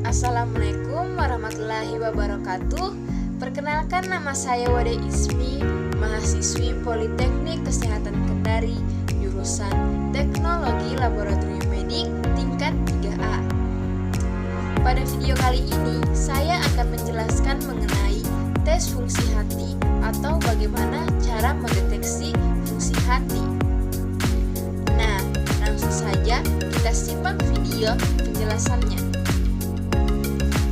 Assalamualaikum warahmatullahi wabarakatuh. Perkenalkan, nama saya Wade Ismi, mahasiswi Politeknik Kesehatan Kendari, jurusan Teknologi Laboratorium Medik tingkat 3A. Pada video kali ini, saya akan menjelaskan mengenai tes fungsi hati atau bagaimana cara mendeteksi fungsi hati. Nah, langsung saja kita simak video penjelasannya.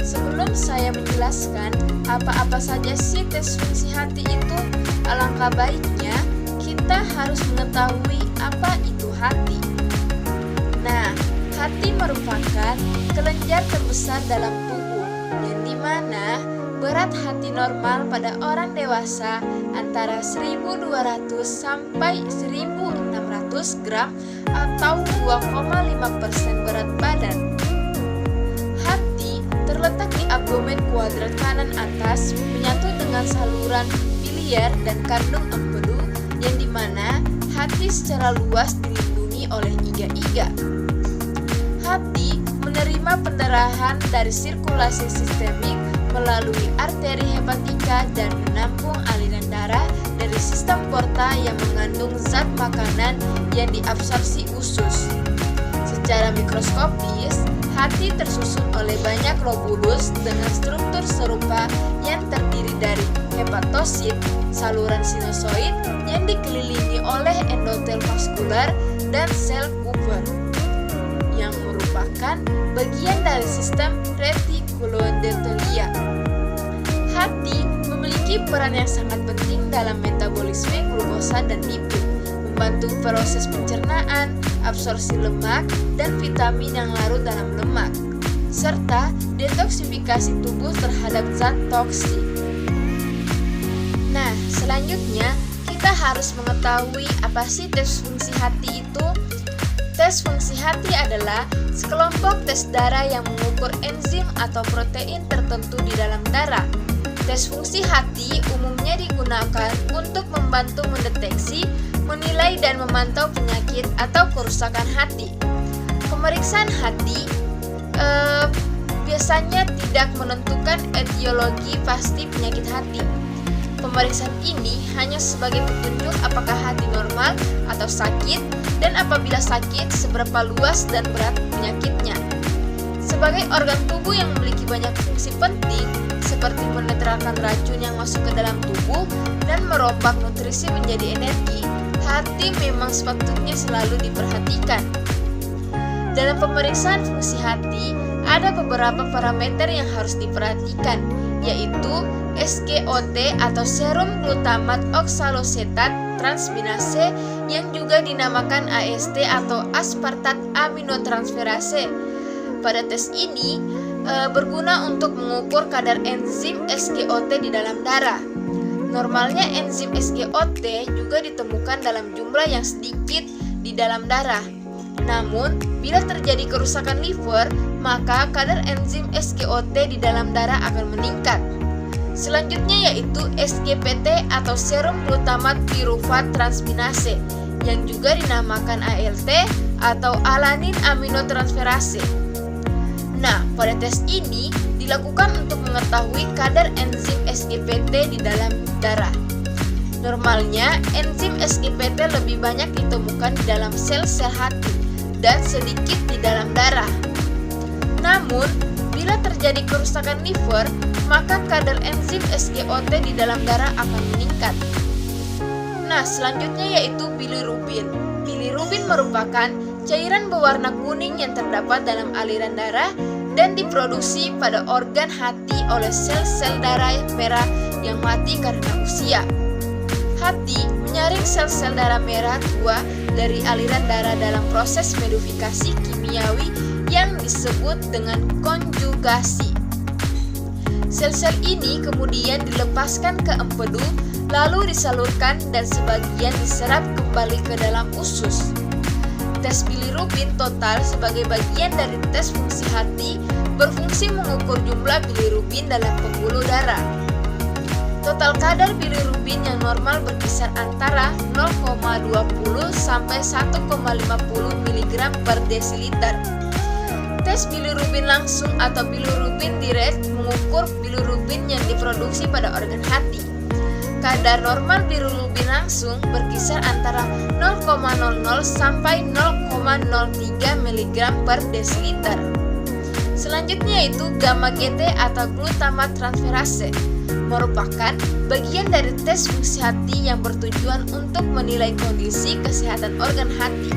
Sebelum saya menjelaskan apa-apa saja sih tes fungsi hati itu, alangkah baiknya kita harus mengetahui apa itu hati. Nah, hati merupakan kelenjar terbesar dalam tubuh, yang dimana berat hati normal pada orang dewasa antara 1.200 sampai 1.600 gram atau 2,5% berat badan. Terletak di abdomen kuadran kanan atas, menyatu dengan saluran biliar dan kandung empedu, yang dimana hati secara luas dilindungi oleh iga-iga. Hati menerima pendarahan dari sirkulasi sistemik melalui arteri hepatika dan menampung aliran darah dari sistem porta yang mengandung zat makanan yang diabsorpsi usus. Secara mikroskopis, hati tersusun oleh banyak lobulus dengan struktur serupa yang terdiri dari hepatosit, saluran sinusoid yang dikelilingi oleh endotel vaskular, dan sel Kupffer yang merupakan bagian dari sistem retikuloendotelia. Hati memiliki peran yang sangat penting dalam metabolisme glukosa dan lipid, membantu proses pencernaan, absorpsi lemak, dan vitamin yang larut dalam lemak, serta detoksifikasi tubuh terhadap zat toksik. Nah, selanjutnya kita harus mengetahui apa sih tes fungsi hati itu. Tes fungsi hati adalah sekelompok tes darah yang mengukur enzim atau protein tertentu di dalam darah. Tes fungsi hati umumnya digunakan untuk membantu mendeteksi, menilai, dan memantau penyakit atau kerusakan hati. Pemeriksaan hati biasanya tidak menentukan etiologi pasti penyakit hati. Pemeriksaan ini hanya sebagai petunjuk apakah hati normal atau sakit, dan apabila sakit, seberapa luas dan berat penyakitnya. Sebagai organ tubuh yang memiliki banyak fungsi penting, seperti menetralkan racun yang masuk ke dalam tubuh dan merombak nutrisi menjadi energi, hati memang sepatutnya selalu diperhatikan. Dalam pemeriksaan fungsi hati, ada beberapa parameter yang harus diperhatikan, yaitu SGOT atau serum glutamat oksalosetat transminase yang juga dinamakan AST atau aspartat aminotransferase. Pada tes ini berguna untuk mengukur kadar enzim SGOT di dalam darah. Normalnya enzim SGOT juga ditemukan dalam jumlah yang sedikit di dalam darah. Namun, bila terjadi kerusakan liver, maka kadar enzim SGOT di dalam darah akan meningkat. Selanjutnya yaitu SGPT atau serum glutamat piruvat transminase yang juga dinamakan ALT atau alanin aminotransferase. Nah, pada tes ini dilakukan untuk mengetahui kadar enzim SGPT di dalam darah. Normalnya, enzim SGPT lebih banyak ditemukan di dalam sel-sel hati dan sedikit di dalam darah. Namun, bila terjadi kerusakan liver, maka kadar enzim SGOT di dalam darah akan meningkat. Nah, selanjutnya yaitu bilirubin. Bilirubin merupakan cairan berwarna kuning yang terdapat dalam aliran darah dan diproduksi pada organ hati oleh sel-sel darah merah yang mati karena usia. Hati menyaring sel-sel darah merah tua dari aliran darah dalam proses modifikasi kimiawi yang disebut dengan konjugasi. Sel-sel ini kemudian dilepaskan ke empedu, lalu disalurkan dan sebagian diserap kembali ke dalam usus. Tes bilirubin total sebagai bagian dari tes fungsi hati berfungsi mengukur jumlah bilirubin dalam pembuluh darah. Total kadar bilirubin yang normal berkisar antara 0,20 sampai 1,50 mg per desiliter. Tes bilirubin langsung atau bilirubin direct mengukur bilirubin yang diproduksi pada organ hati. Kadar normal bilirubin langsung berkisar antara 0,00 sampai 0,03 mg per desiliter. Selanjutnya yaitu gamma GT atau glutamat transferase, merupakan bagian dari tes fungsi hati yang bertujuan untuk menilai kondisi kesehatan organ hati.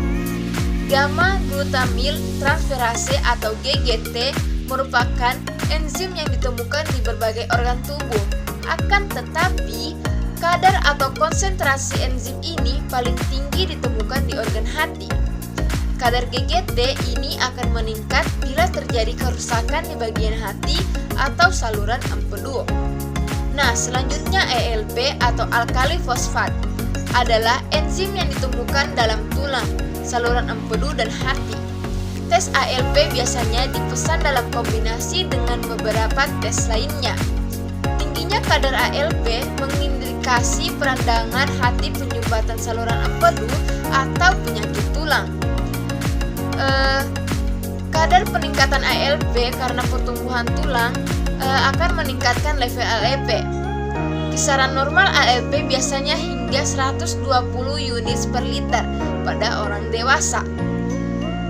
Gamma glutamyl transferase atau GGT merupakan enzim yang ditemukan di berbagai organ tubuh. Akan tetapi, kadar atau konsentrasi enzim ini paling tinggi ditemukan di organ hati. Kadar GGT ini akan meningkat bila terjadi kerusakan di bagian hati atau saluran empedu. Nah, selanjutnya ELP atau alkali fosfat adalah enzim yang ditemukan dalam tulang, saluran empedu, dan hati. Tes ALP biasanya dipesan dalam kombinasi dengan beberapa tes lainnya. Tingginya kadar ALP mengindikasi peradangan hati, penyumbatan saluran empedu, atau penyakit tulang. Kadar peningkatan ALP karena pertumbuhan tulang akan meningkatkan level ALP. Kisaran normal ALP biasanya hingga 120 unit per liter pada orang dewasa.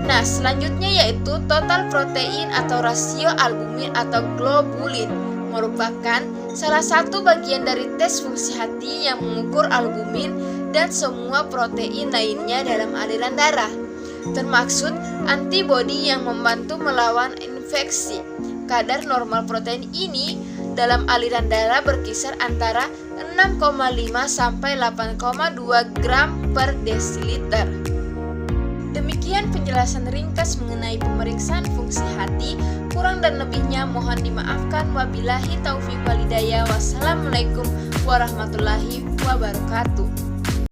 Nah, selanjutnya yaitu total protein atau rasio albumin atau globulin, merupakan salah satu bagian dari tes fungsi hati yang mengukur albumin dan semua protein lainnya dalam aliran darah, termaksud antibodi yang membantu melawan infeksi. Kadar normal protein ini dalam aliran darah berkisar antara 6,5 sampai 8,2 gram per desiliter. Demikian penjelasan ringkas mengenai pemeriksaan fungsi hati. Kurang dan lebihnya mohon dimaafkan. Wabillahi taufiq walhidayah. Wassalamualaikum warahmatullahi wabarakatuh.